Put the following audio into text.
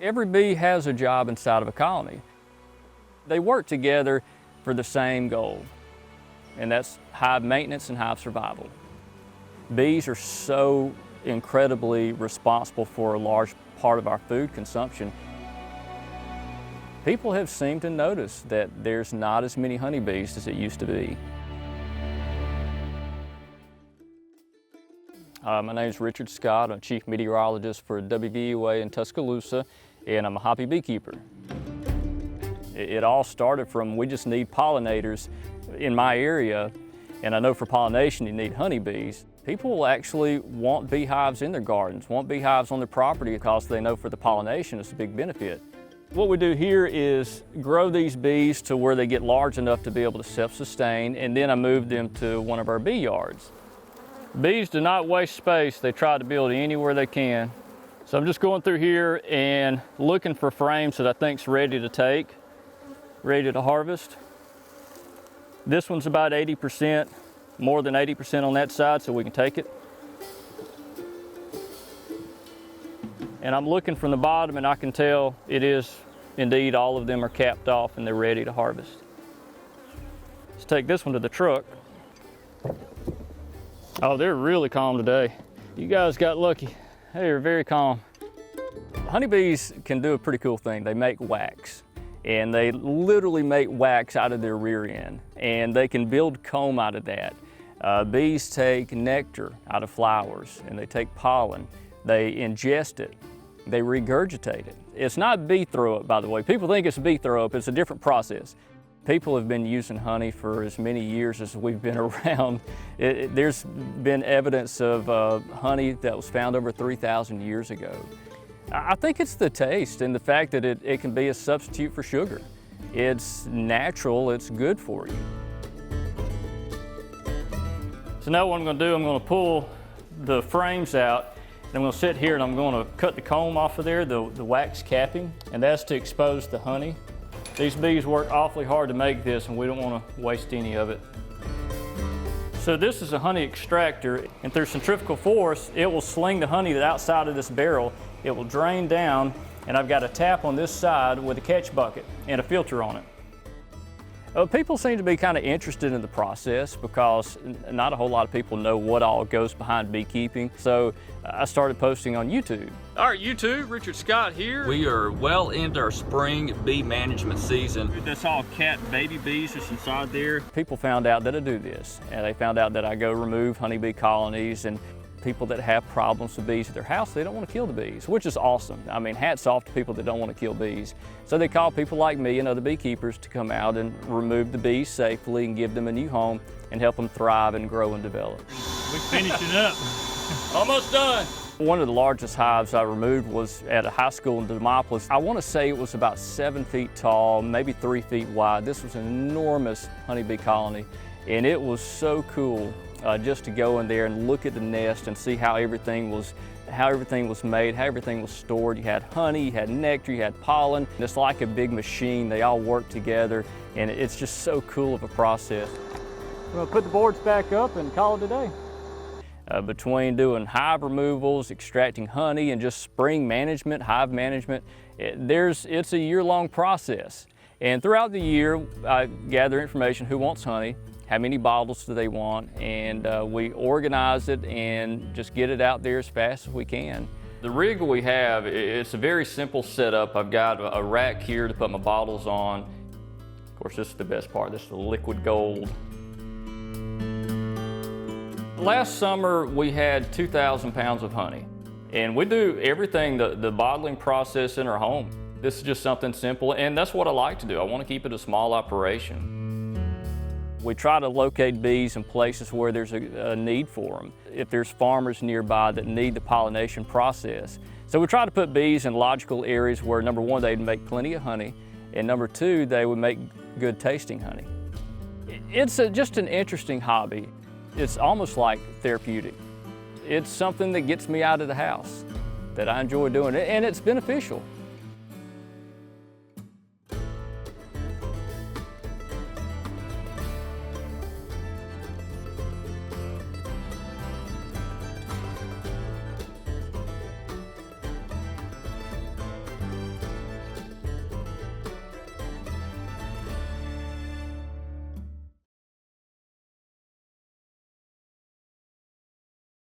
Every bee has a job inside of a colony. They work together for the same goal, and that's hive maintenance and hive survival. Bees are so incredibly responsible for a large part of our food consumption. People have seemed to notice that there's not as many honeybees as it used to be. My name is Richard Scott. I'm Chief Meteorologist for WVUA in Tuscaloosa, and I'm a hobby beekeeper. It all started from we just need pollinators in my area, and I know for pollination you need honeybees. People will actually want beehives in their gardens, want beehives on their property because they know for the pollination it's a big benefit. What we do here is grow these bees to where they get large enough to be able to self-sustain, and then I move them to one of our bee yards. Bees do not waste space. They try to build anywhere they can. So I'm just going through here and looking for frames that I think's ready to take, ready to harvest. This one's about 80%, more than 80% on that side, so we can take it. And I'm looking from the bottom, and I can tell it is indeed all of them are capped off and they're ready to harvest. Let's take this one to the truck. Oh, they're really calm today. You guys got lucky. They are very calm. Honeybees can do a pretty cool thing. They make wax, and they literally make wax out of their rear end, and they can build comb out of that. Bees take nectar out of flowers, and they take pollen. They ingest it. They regurgitate it. It's not bee throw up, by the way. People think it's bee throw up. It's a different process. People have been using honey for as many years as we've been around. There's been evidence of honey that was found over 3,000 years ago. I think it's the taste and the fact that it can be a substitute for sugar. It's natural, it's good for you. So now what I'm gonna do, I'm gonna pull the frames out, and I'm gonna sit here and I'm gonna cut the comb off of there, the wax capping, and that's to expose the honey. These bees work awfully hard to make this, and we don't want to waste any of it. So this is a honey extractor, and through centrifugal force, it will sling the honey that's outside of this barrel. It will drain down, and I've got a tap on this side with a catch bucket and a filter on it. People seem to be kind of interested in the process because not a whole lot of people know what all goes behind beekeeping. So I started posting on YouTube. All right, YouTube, Richard Scott here. We are well into our spring bee management season. That's all cat baby bees just inside there. People found out that I do this, and they found out that I go remove honeybee colonies, and people that have problems with bees at their house, they don't want to kill the bees, which is awesome. I mean, hats off to people that don't want to kill bees. So they call people like me and other beekeepers to come out and remove the bees safely and give them a new home and help them thrive and grow and develop. We're finishing up. Almost done. One of the largest hives I removed was at a high school in Demopolis. I want to say it was about 7 feet tall, maybe 3 feet wide. This was an enormous honeybee colony, and it was so cool just to go in there and look at the nest and see how everything was made, how everything was stored. You had honey, you had nectar, you had pollen. It's like a big machine. They all work together, and it's just so cool of a process. I'm going to put the boards back up and call it a day. Between doing hive removals, extracting honey, and just spring management, hive management, it's a year-long process. And throughout the year, I gather information, who wants honey, how many bottles do they want, and we organize it and just get it out there as fast as we can. The rig we have, it's a very simple setup. I've got a rack here to put my bottles on. Of course, this is the best part. This is the liquid gold. Last summer, we had 2,000 pounds of honey, and we do everything, the bottling process in our home. This is just something simple, and that's what I like to do. I want to keep it a small operation. We try to locate bees in places where there's a need for them. If there's farmers nearby that need the pollination process. So we try to put bees in logical areas where, number one, they'd make plenty of honey, and number two, they would make good tasting honey. It's just an interesting hobby. It's almost like therapeutic. It's something that gets me out of the house, that I enjoy doing, and it's beneficial.